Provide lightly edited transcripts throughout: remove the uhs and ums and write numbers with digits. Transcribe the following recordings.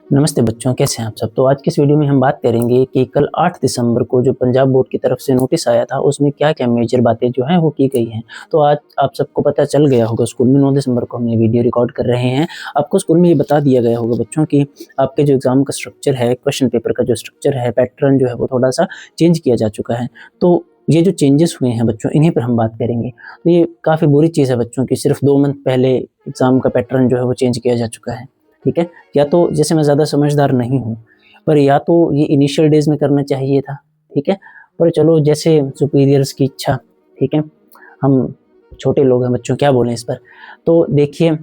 नमस्ते बच्चों, कैसे हैं आप सब। तो आज की इस वीडियो में हम बात करेंगे कि कल 8 दिसंबर को जो पंजाब बोर्ड की तरफ से नोटिस आया था उसमें क्या-क्या मेजर बातें जो हैं वो की गई हैं। तो आज आप सबको पता चल गया होगा, स्कूल में 9 दिसंबर को हम ये वीडियो रिकॉर्ड कर रहे हैं। आपको स्कूल में ये बता दिया गया होगा बच्चों कि आपके जो एग्ज़ाम का स्ट्रक्चर है, क्वेश्चन पेपर का जो स्ट्रक्चर है, पैटर्न जो है वो थोड़ा-सा चेंज किया जा चुका है। तो ये जो चेंजेस हुए हैं बच्चों, इन्हीं पर हम बात करेंगे। तो ये काफ़ी बुरी चीज़ है बच्चों कि सिर्फ 2 मंथ पहले एग्ज़ाम का पैटर्न जो है वो चेंज किया जा चुका है। ठीक है? या तो जैसे मैं ज़्यादा समझदार नहीं हूँ, पर या तो ये इनिशियल डेज़ में करना चाहिए था, ठीक है? पर चलो जैसे सुपीरियर्स की इच्छा, ठीक है? हम छोटे लोग हैं बच्चों, क्या बोलें इस पर? तो देखिए,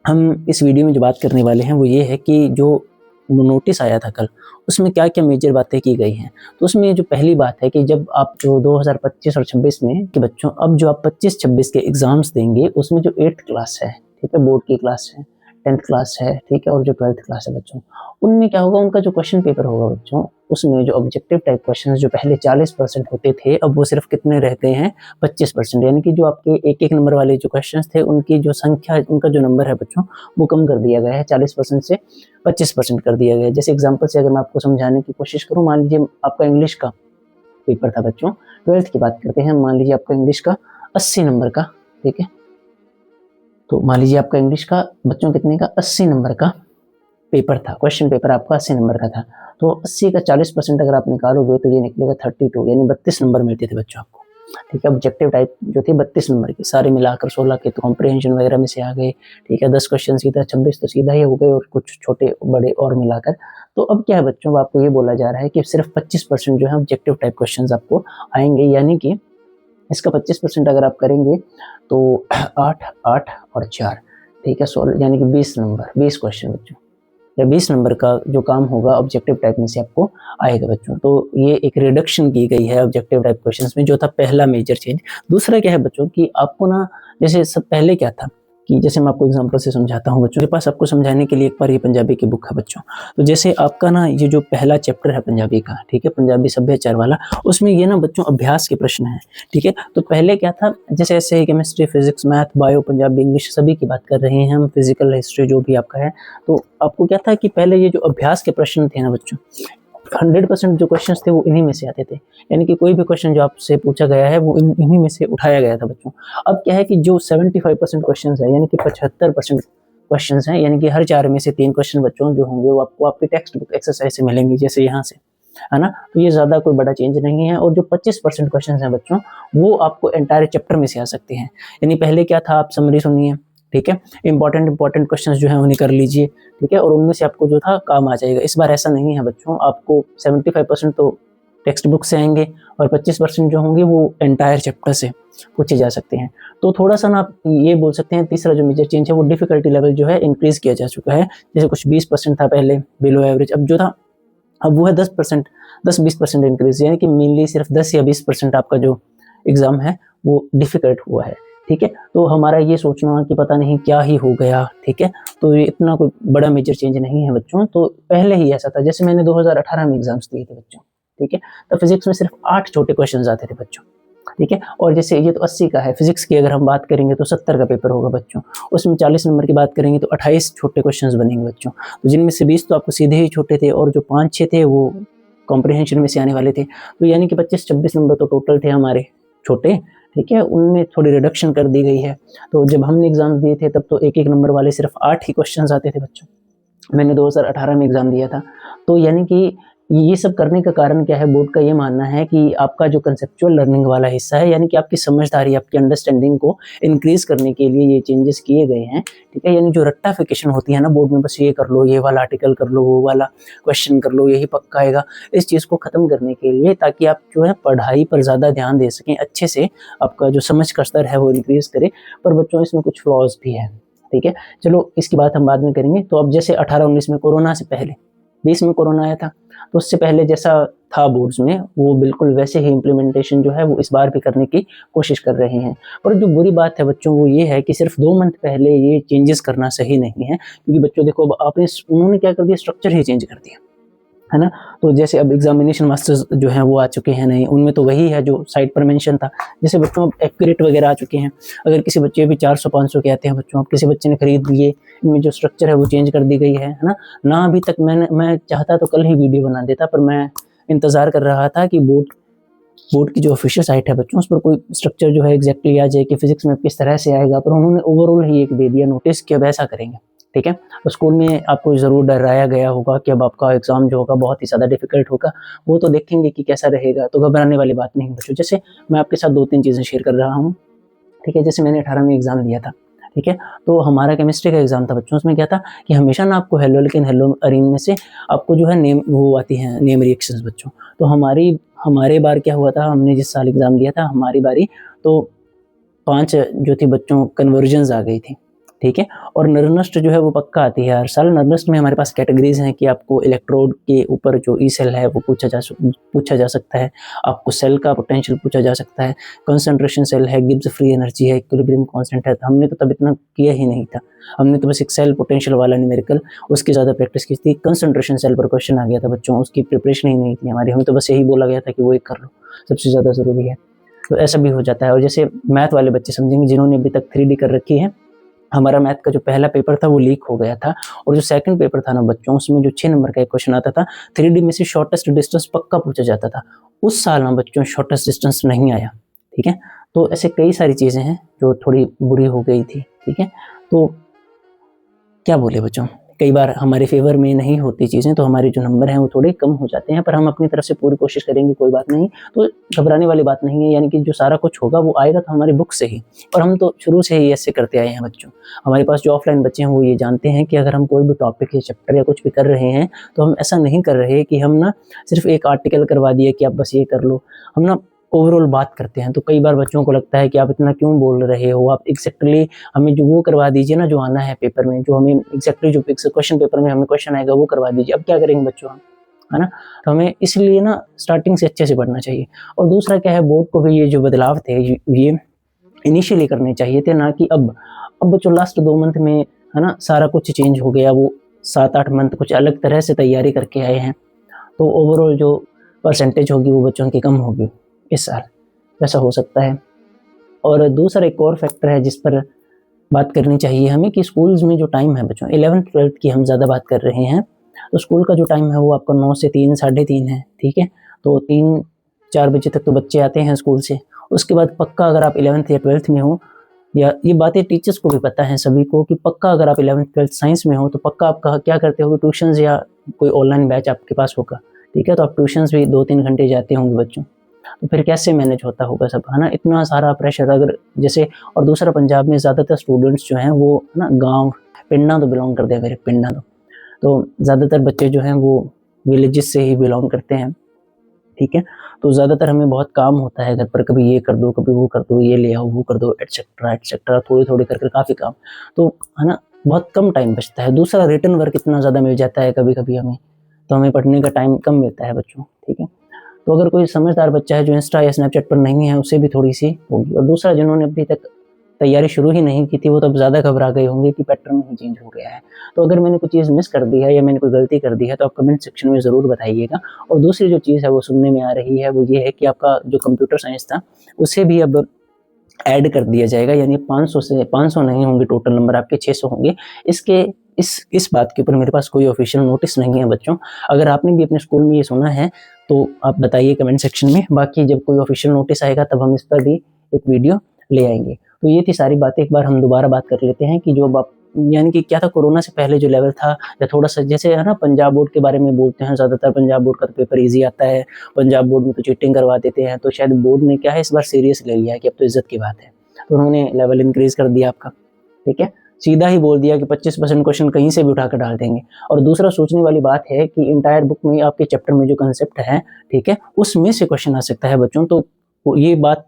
हम इस वीडियो में जो बात करने वाले हैं वो ये है कि जो नोटिस आया था कल, उसमें क्या-क्या मेजर बातें की गई हैं। तो उसमें जो पहली बात है कि जब आप जो 2025 और 26 में कि बच्चों अब जो आप 25-26 के एग्ज़ाम्स देंगे, उसमें जो 8th क्लास है, ठीक है? बोर्ड की क्लास है, 10th क्लास है, ठीक है? और जो 12th क्लास है बच्चों, उनमें क्या होगा, उनका जो क्वेश्चन पेपर होगा बच्चों, उसमें जो ऑब्जेक्टिव टाइप क्वेश्चंस जो पहले 40% होते थे, अब वो सिर्फ कितने रह गए हैं, 25%। यानी कि जो आपके 1-1 नंबर वाले जो क्वेश्चंस थे, उनकी जो संख्या, उनका जो नंबर है बच्चों, वो कम कर दिया गया है, 40% से 25% कर दिया गया है। जैसे एग्जाम्पल से अगर मैं आपको समझाने की कोशिश करूँ, मान लीजिए आपका इंग्लिश का पेपर था बच्चों, 12th की बात करते हैं, मान लीजिए आपका इंग्लिश का 80 नंबर का, ठीक है? तो मान लीजिए आपका इंग्लिश का बच्चों कितने का, 80 नंबर का पेपर था, क्वेश्चन पेपर आपका 80 नंबर का था। तो 80 का 40% अगर आप निकालोगे तो ये निकलेगा 32, यानी 32 नंबर मिलते थे बच्चों आपको। ठीक है? ऑब्जेक्टिव टाइप जो थी 32 नंबर की, सारे मिलाकर 16 के तो कॉम्प्रिहेंशन वगैरह में से आ गए। ठीक है? 10 क्वेश्चन सीधा, 26 तो सीधा ही हो गए और कुछ छोटे बड़े और मिलाकर। तो अब क्या है बच्चों, आपको ये बोला जा रहा है कि सिर्फ 25% जो है ऑब्जेक्टिव टाइप क्वेश्चन आपको आएंगे, यानी कि इसका 25% अगर आप करेंगे तो 8, 8 और 4, ठीक है? 16 यानी कि 20 नंबर, 20 क्वेश्चन बच्चों, या 20 नंबर का जो काम होगा ऑब्जेक्टिव टाइप में से आपको आएगा बच्चों। तो ये एक रिडक्शन की गई है ऑब्जेक्टिव टाइप क्वेश्चंस में, जो था पहला मेजर चेंज। दूसरा क्या है बच्चों कि आपको ना, जैसे सब पहले क्या था कि जैसे मैं आपको एग्जांपल से समझाता हूँ बच्चों के पास, आपको समझाने के लिए एक बार ये पंजाबी की बुक है बच्चों। तो जैसे आपका ना ये जो पहला चैप्टर है पंजाबी का, ठीक है? पंजाबी सभ्याचार वाला, उसमें ये ना बच्चों अभ्यास के प्रश्न है, ठीक है? तो पहले क्या था, जैसे ऐसे chemistry, physics, math, bio, Punjabi, English सभी की बात कर रहे हैं हम, फिजिकल, हिस्ट्री जो भी आपका है। तो आपको क्या था कि पहले ये जो अभ्यास के प्रश्न थे ना बच्चों, 100% जो क्वेश्चंस थे वो इन्हीं में से आते थे। यानी कि कोई भी क्वेश्चन जो आपसे पूछा गया है वो इन्हीं में से उठाया गया था बच्चों। अब क्या है कि जो 75% क्वेश्चंस है, यानी कि 75% क्वेश्चंस हैं, यानी कि हर 4 में से 3 क्वेश्चन बच्चों जो होंगे वो आपको आपके टेक्स्ट बुक एक्सरसाइज से मिलेंगे, जैसे यहाँ से, है ना? तो ये ज़्यादा कोई बड़ा चेंज नहीं है। और जो 25% क्वेश्चंस हैं बच्चों, वो आपको एंटायर चैप्टर में से आ सकते हैं। यानी पहले क्या था, आप समरी सुनिए, ठीक है? इंपॉर्टेंट क्वेश्चंस जो हैं उन्हें कर लीजिए, ठीक है? और उनमें से आपको जो था काम आ जाएगा। इस बार ऐसा नहीं है बच्चों, आपको 75% तो टेक्स्ट बुक से आएंगे और 25% जो होंगे वो एंटायर चैप्टर से पूछे जा सकते हैं। तो थोड़ा-सा ना आप ये बोल सकते हैं, तीसरा जो मेजर चेंज है वो डिफिकल्टी लेवल जो है इंक्रीज़ किया जा चुका है। जैसे कुछ 20% था पहले बिलो एवरेज, अब जो था, अब वो है 10%, 10-20% इंक्रीज़, यानी कि मेनली सिर्फ 10 या 20% आपका जो एग्ज़ाम है वो डिफ़िकल्ट हुआ है, ठीक है? तो हमारा ये सोचना कि पता नहीं क्या ही हो गया, ठीक है? तो ये इतना कोई बड़ा मेजर चेंज नहीं है बच्चों, तो पहले ही ऐसा था। जैसे मैंने 2018 में एग्ज़ाम्स दिए थे बच्चों, ठीक है? तो फिज़िक्स में सिर्फ 8 छोटे क्वेश्चन्स आते थे बच्चों, ठीक है? और जैसे ये तो 80 का है, फिज़िक्स की अगर हम बात करेंगे तो 70 का पेपर होगा बच्चों। उसमें 40 नंबर की बात करेंगे तो 28 छोटे क्वेश्चन्स बनेंगे बच्चों। तो जिनमें से 20 तो आपको सीधे ही छोटे थे और जो 5-6 थे वो कॉम्प्रिहेंशन में से आने वाले थे। तो यानी कि 25-26 नंबर तो टोटल थे हमारे छोटे, ठीक है? उनमें थोड़ी रिडक्शन कर दी गई है। तो जब हमने एग्ज़ाम्स दिए थे तब तो 1-1 नंबर वाले सिर्फ 8 ही क्वेश्चन्स आते थे बच्चों। मैंने 2018 में एग्ज़ाम दिया था। तो यानी कि ये सब करने का कारण क्या है, बोर्ड का ये मानना है कि आपका जो कंसेप्चुअल लर्निंग वाला हिस्सा है, यानी कि आपकी समझदारी, आपकी अंडरस्टैंडिंग को इंक्रीज़ करने के लिए ये चेंजेस किए गए हैं, ठीक है? यानी जो रट्टाफिकेशन होती है ना बोर्ड में, बस ये कर लो, ये वाला आर्टिकल कर लो, वो वाला क्वेश्चन कर लो, यही पक्का आएगा, इस चीज़ को ख़त्म करने के लिए, ताकि आप जो है पढ़ाई पर ज़्यादा ध्यान दे सकें, अच्छे से आपका जो समझ का स्तर है वो इंक्रीज़ करे। पर बच्चों इसमें कुछ फ्लॉज़ भी हैं, ठीक है? चलो इसकी बात हम बाद में करेंगे। तो अब जैसे 18-19 में कोरोना से पहले, 20 में कोरोना आया था, तो उससे पहले जैसा था बोर्ड्स में, वो बिल्कुल वैसे ही इम्प्लीमेंटेशन जो है वो इस बार भी करने की कोशिश कर रहे हैं। और जो बुरी बात है बच्चों वो ये है कि सिर्फ 2 मंथ पहले ये चेंजेस करना सही नहीं है, क्योंकि बच्चों देखो, अब आपने उन्होंने क्या कर दिया, स्ट्रक्चर ही चेंज कर दिया। है ना। तो जैसे अब एग्जामिनेशन मास्टर्स जो हैं वो आ चुके हैं नहीं, उनमें तो वही है जो साइट पर मेंशन था। जैसे बच्चों अब एक्यूरेट वगैरह आ चुके हैं। अगर किसी बच्चे भी 400-500 के आते हैं बच्चों, अब किसी बच्चे ने खरीद लिए, इनमें जो स्ट्रक्चर है वो चेंज कर दी गई है ना। ना अभी तक मैं चाहता तो कल ही वीडियो बना देता, पर मैं इंतज़ार कर रहा था कि बोर्ड की जो ऑफिशियल साइट है बच्चों, उस पर कोई स्ट्रक्चर जो है एग्जैक्टली आ जाए कि फिजिक्स में किस तरह से आएगा। पर उन्होंने ओवरऑल ही एक दे दिया नोटिस कि अब ऐसा करेंगे, ठीक है। तो स्कूल में आपको ज़रूर डराया गया होगा कि अब आपका एग्ज़ाम जो होगा बहुत ही ज़्यादा डिफिकल्ट होगा, वो तो देखेंगे कि कैसा रहेगा। तो घबराने वाली बात नहीं बच्चों। जैसे मैं आपके साथ 2-3 चीज़ें शेयर कर रहा हूँ, ठीक है। जैसे मैंने 18 में एग्ज़ाम दिया था, ठीक है। तो हमारा केमिस्ट्री का एग्ज़ाम था बच्चों, उसमें क्या था कि हमेशा ना आपको हेलो अरीन में से आपको जो है नेम वो आती हैं, नेम रिएक्शंस बच्चों। तो हमारे बार क्या हुआ था, हमने जिस साल एग्ज़ाम दिया था हमारी बारी, तो 5 जो थी बच्चों कन्वर्जन्स आ गई थी, ठीक है। और नरनस्ट जो है वो पक्का आती है हर साल। नरनस्ट में हमारे पास कैटेगरीज़ हैं कि आपको इलेक्ट्रोड के ऊपर जो ई सेल है वो पूछा जा सकता है, आपको सेल का पोटेंशियल पूछा जा सकता है, कंसंट्रेशन सेल है, गिब्स फ्री एनर्जी है, इक्विलिब्रियम कांस्टेंट है। तो हमने तो तब इतना किया ही नहीं था, हमने तो बस एक सेल पोटेंशियल वाला न्यूमेरिकल उसकी ज़्यादा प्रैक्टिस की थी। कंसंट्रेशन सेल पर क्वेश्चन आ गया था बच्चों, उसकी प्रिपरेशन ही नहीं थी हमारी, हमें तो बस यही बोला गया था कि वो एक कर लो, सबसे ज़्यादा ज़रूरी है। तो ऐसा भी हो जाता है। और जैसे मैथ वाले बच्चे समझेंगे जिन्होंने अभी तक 3D कर रखी है, हमारा मैथ का जो पहला पेपर था वो लीक हो गया था, और जो सेकंड पेपर था ना बच्चों, उसमें जो 6 नंबर का एक क्वेश्चन आता था, 3D में से शॉर्टेस्ट डिस्टेंस पक्का पूछा जाता था। उस साल ना बच्चों शॉर्टेस्ट डिस्टेंस नहीं आया, ठीक है। तो ऐसे कई सारी चीज़ें हैं जो थोड़ी बुरी हो गई थी, ठीक है। तो क्या बोले बच्चों, कई बार हमारे फेवर में नहीं होती चीज़ें, तो हमारे जो नंबर हैं वो थोड़े कम हो जाते हैं, पर हम अपनी तरफ से पूरी कोशिश करेंगे, कोई बात नहीं। तो घबराने वाली बात नहीं है, यानी कि जो सारा कुछ होगा वो आएगा तो हमारी बुक से ही। और हम तो शुरू से ही ऐसे करते आए हैं बच्चों। हमारे पास जो ऑफलाइन बच्चे हैं वो ये जानते हैं कि अगर हम कोई भी टॉपिक या चैप्टर या कुछ भी कर रहे हैं, तो हम ऐसा नहीं कर रहे कि हम ना सिर्फ एक आर्टिकल करवा दिए कि आप बस ये कर लो। हम ना ओवरऑल बात करते हैं। तो कई बार बच्चों को लगता है कि आप इतना क्यों बोल रहे हो, आप एग्जैक्टली हमें जो वो करवा दीजिए ना, जो आना है पेपर में, जो हमें एग्जैक्टली जो क्वेश्चन पेपर में हमें क्वेश्चन आएगा वो करवा दीजिए। अब क्या करेंगे बच्चों हम, है ना। तो हमें इसलिए ना स्टार्टिंग से अच्छे से पढ़ना चाहिए। और दूसरा क्या है, बोर्ड को भी ये जो बदलाव थे ये इनिशियली करने चाहिए थे, ना कि अब बच्चों लास्ट 2 मंथ में, है ना, सारा कुछ चेंज हो गया। वो 7-8 मंथ कुछ अलग तरह से तैयारी करके आए हैं, तो ओवरऑल जो परसेंटेज होगी वो बच्चों की कम होगी इस साल, ऐसा हो सकता है। और दूसरा एक और फैक्टर है जिस पर बात करनी चाहिए हमें, कि स्कूल्स में जो टाइम है बच्चों, 11th-12th की हम ज़्यादा बात कर रहे हैं, तो स्कूल का जो टाइम है वो आपका 9 से 3, साढ़े 3 है, ठीक है। तो 3-4 बजे तक तो बच्चे आते हैं स्कूल से। उसके बाद पक्का अगर आप 11th या 12th में हो, या ये बातें टीचर्स को भी पता है सभी को, कि पक्का अगर आप 11th-12th साइंस में हो तो पक्का आप क्या करते हो, ट्यूशन्स या कोई ऑनलाइन बैच आपके पास होगा, ठीक है। तो आप ट्यूशन्स भी 2-3 घंटे जाते होंगे बच्चों, तो फिर कैसे मैनेज होता होगा सब, है ना, इतना सारा प्रेशर अगर जैसे। और दूसरा, पंजाब में ज़्यादातर स्टूडेंट्स जो हैं वो ना गाँव पिंडा तो बिलोंग करते हैं, मेरे पिंडा तो ज़्यादातर बच्चे जो हैं वो विलेजेस से ही बिलोंग करते हैं, ठीक है। तो ज़्यादातर हमें बहुत काम होता है घर पर, कभी ये कर दो, कभी वो कर दो, ये ले आओ, वो कर दो, एटसेट्रा एटसेट्रा, थोड़ी-थोड़ी करके काफ़ी काम, तो है ना, बहुत कम टाइम बचता है। दूसरा, रिटन वर्क इतना ज़्यादा मिल जाता है कभी-कभी हमें, तो हमें पढ़ने का टाइम कम मिलता है बच्चों, ठीक है। तो अगर कोई समझदार बच्चा है जो इंस्टा या स्नैपचैट पर नहीं है, उसे भी थोड़ी-सी होगी। और दूसरा, जिन्होंने अभी तक तैयारी शुरू ही नहीं की थी, वो तो अब ज़्यादा घबरा गए होंगे कि पैटर्न ही चेंज हो गया है। तो अगर मैंने कुछ चीज़ मिस कर दी है या मैंने कोई गलती कर दी है, तो आप कमेंट सेक्शन में ज़रूर बताइएगा। और दूसरी जो चीज़ है वो सुनने में आ रही है, वो ये है कि आपका जो कंप्यूटर साइंस था, उसे भी अब ऐड कर दिया जाएगा, यानी 500 नहीं होंगे टोटल नंबर आपके, 600 होंगे। इस बात के ऊपर मेरे पास कोई ऑफिशियल नोटिस नहीं है बच्चों। अगर आपने भी अपने स्कूल में ये सुना है तो आप बताइए कमेंट सेक्शन में। बाकी जब कोई ऑफिशियल नोटिस आएगा तब हम इस पर भी एक वीडियो ले आएंगे। तो ये थी सारी बातें। एक बार हम दोबारा बात कर लेते हैं कि जो यानी कि क्या था, कोरोना से पहले जो लेवल था, या थोड़ा सा जैसे है ना, पंजाब बोर्ड के बारे में बोलते हैं ज़्यादातर, पंजाब बोर्ड का तो पेपर ईजी आता है, पंजाब बोर्ड में तो चीटिंग करवा देते हैं। तो शायद बोर्ड ने क्या है इस बार सीरियस ले लिया है कि अब तो इज्जत की बात है, तो उन्होंने लेवल इंक्रीज कर दिया आपका, ठीक है। सीधा ही बोल दिया कि 25% क्वेश्चन कहीं से भी उठाकर डाल देंगे। और दूसरा सोचने वाली बात है कि इंटायर बुक में आपके चैप्टर में जो कंसेप्ट है, ठीक है, उसमें से क्वेश्चन आ सकता है बच्चों। तो ये बात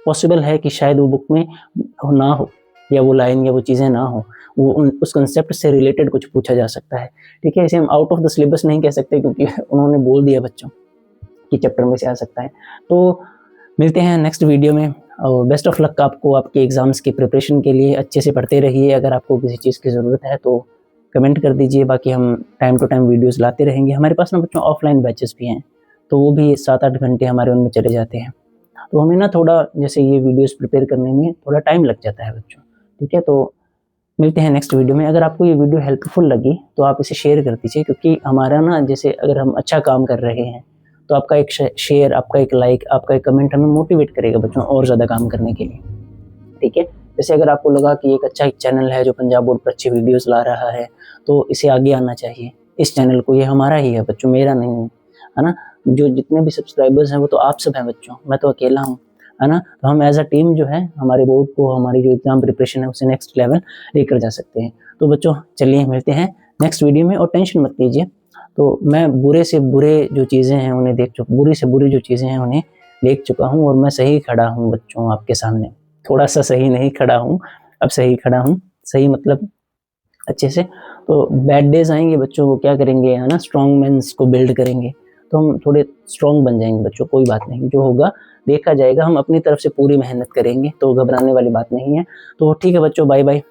पॉसिबल है कि शायद वो बुक में ना हो, या वो लाइन या वो चीज़ें ना हो, वो उस कंसेप्ट से रिलेटेड कुछ पूछा जा सकता है, ठीक है। इसे हम आउट ऑफ द सिलेबस नहीं कह सकते, क्योंकि उन्होंने बोल दिया बच्चों कि चैप्टर में से आ सकता है। तो मिलते हैं नेक्स्ट वीडियो में, और बेस्ट ऑफ लक आपको आपके एग्ज़ाम्स की प्रिपरेशन के लिए। अच्छे से पढ़ते रहिए। अगर आपको किसी चीज़ की ज़रूरत है तो कमेंट कर दीजिए। बाकी हम टाइम टू टाइम वीडियोस लाते रहेंगे। हमारे पास ना बच्चों ऑफलाइन बैचेस भी हैं, तो वो भी 7-8 घंटे हमारे उनमें चले जाते हैं। तो हमें ना थोड़ा जैसे ये वीडियोस प्रिपेयर करने में थोड़ा टाइम लग जाता है बच्चों, ठीक है। तो मिलते हैं नेक्स्ट वीडियो में। अगर आपको ये वीडियो हेल्पफुल लगी तो आप इसे शेयर कर दीजिए, क्योंकि हमारा ना जैसे अगर हम अच्छा काम कर रहे हैं तो आपका एक शेयर, आपका एक लाइक, आपका एक कमेंट हमें मोटिवेट करेगा बच्चों और ज़्यादा काम करने के लिए, ठीक है। जैसे अगर आपको लगा कि एक अच्छा एक चैनल है जो पंजाब बोर्ड पर अच्छी वीडियोस ला रहा है, तो इसे आगे आना चाहिए। इस चैनल को, ये हमारा ही है बच्चों, मेरा नहीं है ना। जो जितने भी सब्सक्राइबर्स हैं वो तो आप सब हैं बच्चों, मैं तो अकेला हूँ, है ना। तो हम एज अ टीम जो है हमारे बोर्ड को, हमारी जो एग्जाम प्रिपरेशन है उसे नेक्स्ट लेवल लेकर जा सकते हैं। तो बच्चों चलिए मिलते हैं नेक्स्ट वीडियो में, और टेंशन मत लीजिए। तो मैं बुरे से बुरे जो चीज़ें हैं उन्हें देख चुका, बुरी से बुरी जो चीज़ें हैं उन्हें देख चुका हूँ, और मैं सही खड़ा हूँ बच्चों आपके सामने। थोड़ा सा सही नहीं खड़ा हूँ, अब सही खड़ा हूँ, सही मतलब अच्छे से। तो बैड डेज आएंगे बच्चों, वो क्या करेंगे, है ना, स्ट्रॉन्ग मेंस को बिल्ड करेंगे। तो हम थोड़े स्ट्रॉन्ग बन जाएंगे बच्चों, कोई बात नहीं, जो होगा देखा जाएगा। हम अपनी तरफ से पूरी मेहनत करेंगे, तो घबराने वाली बात नहीं है। तो ठीक है बच्चों, बाय बाय।